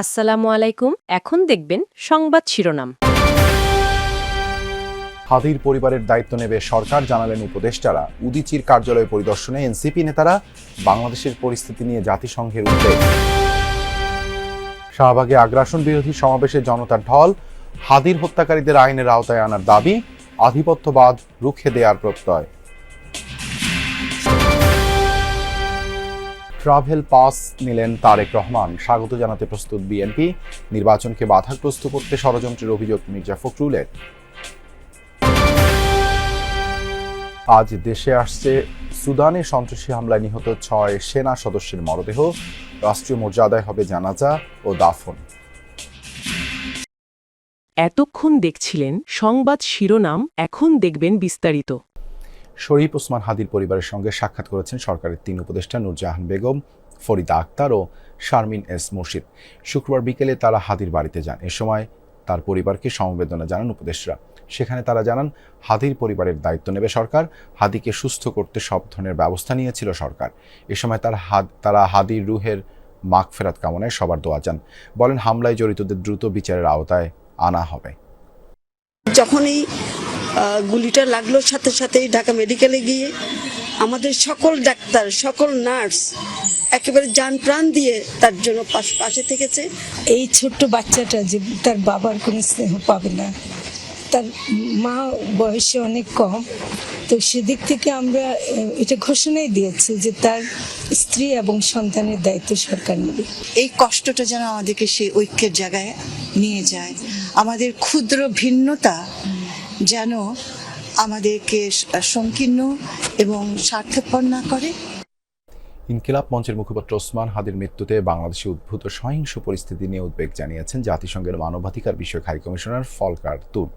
আসসালামু আলাইকুম। এখন দেখবেন সংবাদ শিরোনাম। হাদির পরিবারের দায়িত্ব নেবে সরকার, জানালেন উপদেষ্টারা। উদীচীর কার্যালয় পরিদর্শনে এনসিপি নেতারা। বাংলাদেশের পরিস্থিতি নিয়ে জাতিসংঘের উদ্বেগ। শাহবাগে আগ্রাসন বিরোধী সমাবেশে জনতার ঢল। হাদির হত্যাকারীদের আইনের আওতায় আনার দাবি, আধিপত্যবাদ রুখে দেওয়ার প্রত্যয়। ট্রাভেল পাস নিলেন তারেক রহমান, স্বাগত জানাতে প্রস্তুত বিএনপি। নির্বাচনকে বাধাগ্রস্ত করতে ষড়যন্ত্রের অভিযোগ মির্জা ফখরুলের। আজ দেশে আসছে সুদানে সন্ত্রাসী হামলায় নিহত 6 সেনা সদস্যের মরদেহ। রাষ্ট্রীয় মর্যাদায় হবে জানাজা ও দাফন। এতক্ষণ দেখছিলেন সংবাদ শিরোনাম, এখন দেখবেন বিস্তারিত। শরীফ ওসমান হাদির পরিবারের সঙ্গে সাক্ষাৎ করেছেন সরকারের 3 উপদেষ্টা নূরজাহান বেগম, ফরিদা আক্তার ও শারমিন এস মুর্শিদ। শুক্রবার বিকেলে তারা হাদির বাড়িতে যান। এ সময় তার পরিবারকে সমবেদনা জানান উপদেষ্টারা। সেখানে তারা জানান, হাদির পরিবারের দায়িত্ব নেবে সরকার। হাদিকে সুস্থ করতে সব ধরনের ব্যবস্থা নিয়েছিল সরকার। এ সময় তারা হাদির রুহের মাগফিরাত কামনায় সবার দোয়া চান। বলেন, হামলায় জড়িতদের দ্রুত বিচারের আওতায় আনা হবে। যখনই গুলিটা লাগলো সাথে সাথেই ঢাকা মেডিকেলে গিয়ে আমাদের সকল ডাক্তার, সকল নার্স একেবারে জান প্রাণ দিয়ে তার জন্য পাশে থেকেছে। এই ছোট্ট বাচ্চাটা যে তার বাবার কোনো স্নেহ পাবে না, তার মা বয়সে অনেক কম, তো সেদিক থেকে আমরা এটা ঘোষণাই দিয়েছি যে তার স্ত্রী এবং সন্তানের দায়িত্ব সরকার নেবে। এই কষ্টটা যেন আমাদেরকে সেই ঐক্যের জায়গায় নিয়ে যায়। আমাদের ক্ষুদ্র ভিন্নতা যেন আমাদেরকে সংকীর্ণ এবং স্বার্থপর না করে। ইনকিলাব মঞ্চের মুখপাত্র ওসমান হাদির মৃত্যুতে বাংলাদেশে উদ্ভূত সহিংস পরিস্থিতি নিয়ে উদ্বেগ জানিয়েছেন জাতিসংঘের মানবাধিকার বিষয়ক হাই কমিশনার ফলকার তুর্ক।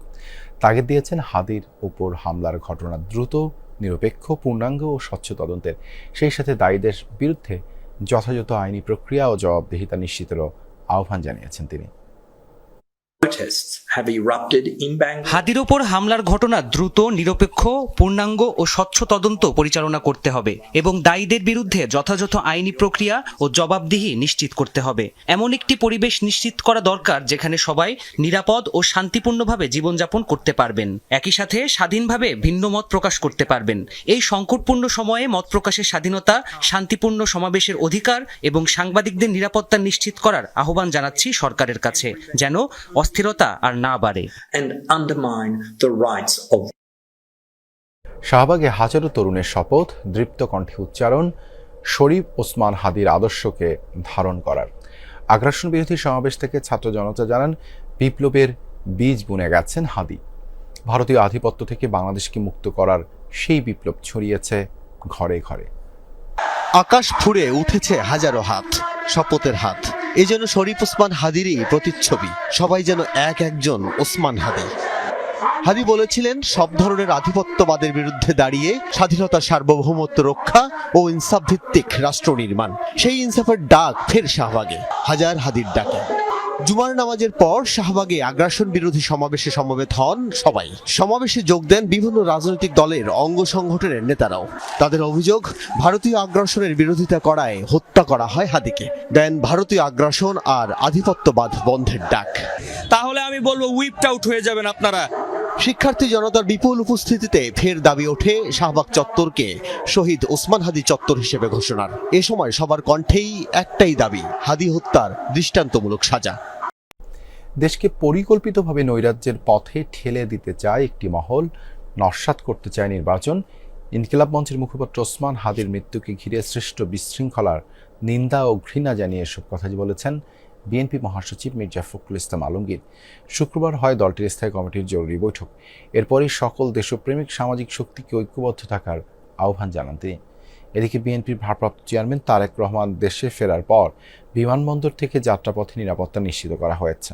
তাগিদ দিয়েছেন, হাদির উপর হামলার ঘটনা দ্রুত, নিরপেক্ষ, পূর্ণাঙ্গ ও স্বচ্ছ তদন্তের, সেই সাথে দায়ীদের বিরুদ্ধে যথাযথ আইনি প্রক্রিয়া ও জবাবদিহিতা নিশ্চিতেরও আহ্বান জানিয়েছেন তিনি। হাদির ওপর হামলার ঘটনা দ্রুত, নিরপেক্ষ, পূর্ণাঙ্গ ও স্বচ্ছ তদন্ত পরিচালনা করতে হবে এবং দায়ীদের বিরুদ্ধে যথাযথ আইনি প্রক্রিয়া ও জবাবদিহি নিশ্চিত করতে হবে। এমন একটি পরিবেশ নিশ্চিত করা দরকার যেখানে সবাই নিরাপদ ও শান্তিপূর্ণভাবে জীবনযাপন করতে পারবেন, একই সাথে স্বাধীনভাবে ভিন্ন মত প্রকাশ করতে পারবেন। এই সংকটপূর্ণ সময়ে মত প্রকাশের স্বাধীনতা, শান্তিপূর্ণ সমাবেশের অধিকার এবং সাংবাদিকদের নিরাপত্তা নিশ্চিত করার আহ্বান জানাচ্ছি সরকারের কাছে, যেন অস্থিরতা আর না বাড়ে। শাহবাগে হাজারো তরুণের শপথ, দৃপ্ত কণ্ঠে উচ্চারণ, শরীফ ওসমান হাদির আদর্শকে ধারণ করার। আগ্রাসন বিরোধী সমাবেশ থেকে ছাত্র জনতা জানান, বিপ্লবের বীজ বুনে গেছেন হাদি। ভারতীয় আধিপত্য থেকে বাংলাদেশকে মুক্ত করার সেই বিপ্লব ছড়িয়েছে ঘরে ঘরে। আকাশ ফুঁড়ে উঠেছে হাজারো হাত, শপথের হাত। এই যেন শরীফ ওসমান হাদিরই প্রতিচ্ছবি। সবাই যেন একজন ওসমান হাদি। হাদি বলেছিলেন, সব ধরনের আধিপত্যবাদের বিরুদ্ধে দাঁড়িয়ে স্বাধীনতা, সার্বভৌমত্ব রক্ষা ও ইনসাফ ভিত্তিক রাষ্ট্র নির্মাণ। সেই ইনসাফের ডাক ফের শাহবাগে, হাজার হাদির ডাকে। জুমার নামাজের পর শাহবাগে আগ্রাসন বিরোধী সমাবেশে সমবেত হন সবাই। সমাবেশে যোগ দেন বিভিন্ন রাজনৈতিক দলের অঙ্গ সংগঠনের নেতারাও। তাদের অভিযোগ, ভারতীয় আগ্রাসনের বিরোধিতা করায় হত্যা করা হয় হাদিকে। দেন ভারতীয় আগ্রাসন আর আধিপত্যবাদ বন্ধের ডাক। তাহলে আমি বলবো, হুইপড আউট হয়ে যাবেন আপনারা। শিক্ষার্থী জনতার বিপুল উপস্থিতিতে ফের দাবি ওঠে শাহবাগ চত্বরকে শহীদ ওসমান হাদি চত্বর হিসেবে ঘোষণার। এ সময় সবার কণ্ঠেই একটাই দাবি, হাদি হত্যার দৃষ্টান্তমূলক সাজা। দেশকে পরিকল্পিতভাবে নৈরাজ্যের পথে ঠেলে দিতে চায় একটি মহল, নস্যাৎ করতে চায় নির্বাচন। ইনকিলাব মঞ্চের মুখপাত্র ওসমান হাদির মৃত্যুকে ঘিরে সৃষ্ট বিশৃঙ্খলার নিন্দা ও ঘৃণা জানিয়ে এসব কথা বলেছেন বিএনপি মহাসচিব মির্জা ফখরুল ইসলাম আলমগীর। শুক্রবার হয় দলটির স্থায়ী কমিটির জরুরি বৈঠক। এরপরই সকল দেশপ্রেমিক সামাজিক শক্তিকে ঐক্যবদ্ধ থাকার আহ্বান জানান তিনি। এদিকে বিএনপির ভারপ্রাপ্ত চেয়ারম্যান তারেক রহমান দেশে ফেরার পর বিমানবন্দর থেকে যাত্রাপথে নিরাপত্তা নিশ্চিত করা হয়েছে,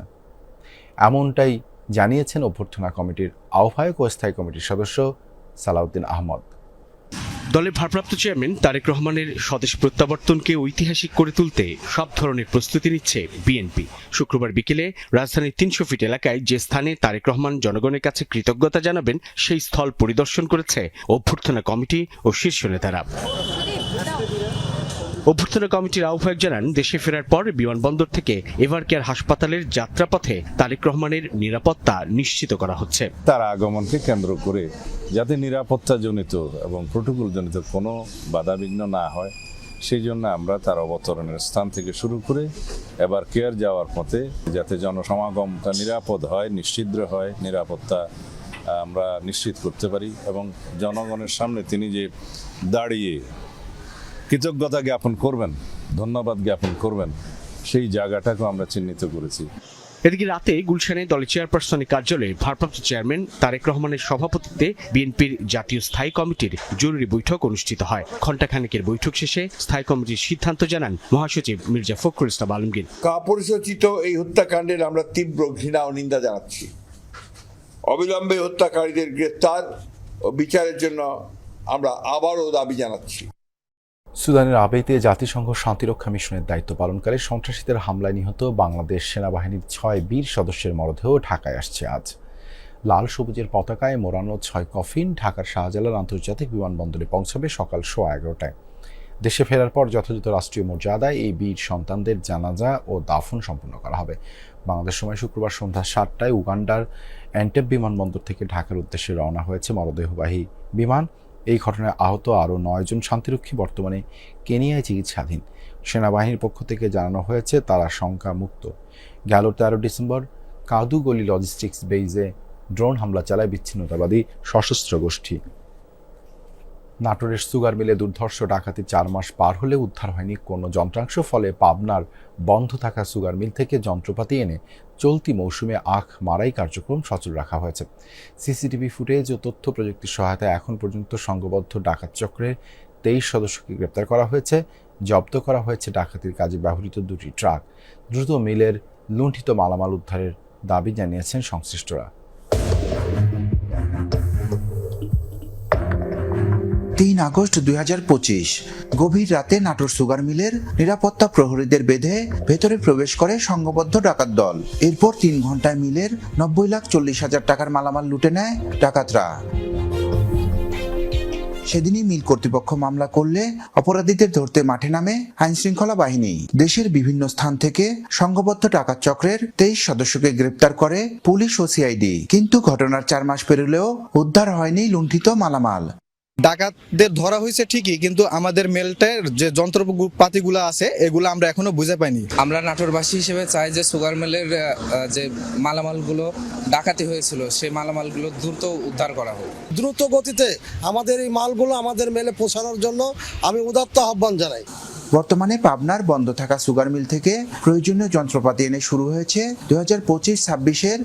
এমনটাই জানিয়েছেন অভ্যর্থনা কমিটির আহ্বায়ক ও স্থায়ী কমিটির সদস্য সালাউদ্দিন আহমদ। দলের ভারপ্রাপ্ত চেয়ারম্যান তারেক রহমানের স্বদেশ প্রত্যাবর্তনকে ঐতিহাসিক করে তুলতে সব ধরনের প্রস্তুতি নিচ্ছে বিএনপি। শুক্রবার বিকেলে রাজধানীর ৩০০ ফিট এলাকায় যে স্থানে তারেক রহমান জনগণের কাছে কৃতজ্ঞতা জানাবেন, সেই স্থল পরিদর্শন করেছে অভ্যর্থনা কমিটি ও শীর্ষ নেতারা। অভ্যর্থনা কমিটির আহ্বায়ক জানান, দেশে ফেরার পর বিমানবন্দর থেকে এভারকেয়ার হাসপাতালের যাত্রাপথে তারেক রহমানের নিরাপত্তা নিশ্চিত করা হচ্ছে। তার আগমনকে কেন্দ্র করে যাতে নিরাপত্তাজনিত এবং প্রোটোকলজনিত কোনো বাধাবিঘ্ন না হয়, সেই জন্য আমরা তার অবতরণের স্থান থেকে শুরু করে এভারকেয়ার যাওয়ার পথে যাতে জনসমাগমটা নিরাপদ হয়, নিশ্চিদ্র হয়, নিরাপত্তা আমরা নিশ্চিত করতে পারি এবং জনগণের সামনে তিনি যে দাঁড়িয়ে কৃতজ্ঞতা জ্ঞাপন করবেন, ধন্যবাদ জ্ঞাপন করবেন, সেই জায়গাটাকেও আমরা চিহ্নিত করেছি। এদিকে রাতে গুলশানে দলের চেয়ারপারসনের কার্যালয়ে ভারপ্রাপ্ত চেয়ারম্যান তারেক রহমানের সভাপতিত্বে বিএনপির জাতীয় স্থায়ী কমিটির জরুরি বৈঠক অনুষ্ঠিত হয়। ঘণ্টাখানেকের বৈঠক শেষে স্থায়ী কমিটির সিদ্ধান্ত জানান মহাসচিব মির্জা ফখরুল ইসলাম আলমগীর। কাপুরুষোচিত এই হত্যাকাণ্ডের আমরা তীব্র ঘৃণা ও নিন্দা জানাচ্ছি। অবিলম্বে হত্যাকারীদের গ্রেফতার ও বিচারের জন্য আমরা আবারও দাবি জানাচ্ছি। সুদানের আবেইতে জাতিসংঘ শান্তিরক্ষা মিশনের দায়িত্ব পালনকারী সন্ত্রাসীদের হামলায় নিহত বাংলাদেশ সেনাবাহিনীর 6 বীর সদস্যের মরদেহ ঢাকায় আসছে আজ। লাল সবুজের পতাকায় মোড়ানো 6 কফিন ঢাকার শাহজালাল আন্তর্জাতিক বিমানবন্দরে পৌঁছাবে সকাল 11:15টায়। দেশে ফেরার পর যথাযথ রাষ্ট্রীয় মর্যাদায় এই বীর সন্তানদের জানাজা ও দাফন সম্পন্ন করা হবে। বাংলাদেশ সময় শুক্রবার সন্ধ্যা 7টায় উগান্ডার এন্টেব বিমানবন্দর থেকে ঢাকার উদ্দেশ্যে রওনা হয়েছে মরদেহবাহী বিমান। এই ঘটনায় আহত আরও 9 জন শান্তিরক্ষী বর্তমানে কেনিয়ায় চিকিৎসাধীন। সেনাবাহিনীর পক্ষ থেকে জানানো হয়েছে তারা শঙ্কামুক্ত। গেল 13 ডিসেম্বর কাদুগলি লজিস্টিক্স বেইজে ড্রোন হামলা চালায় বিচ্ছিন্নতাবাদী সশস্ত্র গোষ্ঠী। নাটোরের সুগার মিলে দুর্ধর্ষ ডাকাতি 4 মাস পার হলেও উদ্ধার হয়নি কোনো যন্ত্রাংশ। ফলে পাবনার বন্ধ থাকা সুগার মিল থেকে যন্ত্রপাতি এনে চলতি মৌসুমে আখ মারাই কার্যক্রম সচল রাখা হয়েছে। সিসিটিভি ফুটেজ ও তথ্য প্রযুক্তির সহায়তায় এখন পর্যন্ত সংঘবদ্ধ ডাকাত চক্রের 23 সদস্যকে গ্রেপ্তার করা হয়েছে। জব্দ করা হয়েছে ডাকাতির কাজে ব্যবহৃত 2টি ট্রাক। দ্রুত মিলের লুণ্ঠিত মালামাল উদ্ধারের দাবি জানিয়েছেন সংশ্লিষ্টরা। 3 আগস্ট 2025 গভীর রাতে নাটোর সুগার মিলের নিরাপত্তা প্রহরীদের বেঁধে ভেতরে প্রবেশ করে সংঘবদ্ধ ডাকাত দল। এরপর 3 ঘন্টায় মিলের 90,40,000 টাকার মালামাল লুটে নেয় ডাকাতরা। সেদিনই মিল কর্তৃপক্ষ মামলা করলে অপরাধীদের ধরতে মাঠে নামে আইনশৃঙ্খলা বাহিনী। দেশের বিভিন্ন স্থান থেকে সংঘবদ্ধ ডাকাত চক্রের 23 সদস্যকে গ্রেপ্তার করে পুলিশ ও সিআইডি। কিন্তু ঘটনার 4 মাস পেরোলেও উদ্ধার হয়নি লুণ্ঠিত মালামাল। ডাকাতদের ধরা হয়েছে ঠিকই, কিন্তু আমাদের মেলটার যে যন্ত্রপাতিগুলো আছে এগুলো আমরা এখনো বুঝে পাইনি। আমরা নাটোরবাসী হিসেবে চাই যে সুগার মিলের যে মালামালগুলো ডাকাতি হয়েছিল সেই মালামালগুলো দ্রুত উদ্ধার করা হোক। দ্রুত গতিতে আমাদের এই মালগুলো আমাদের মেলে পৌঁছানোর জন্য আমি উদাত্ত আহ্বান জানাই। বর্তমানে পাবনার বন্ধ থাকা সুগার মিল থেকে প্রয়োজনীয় যন্ত্রপাতি এনে শুরু হয়েছে 2025-26-এর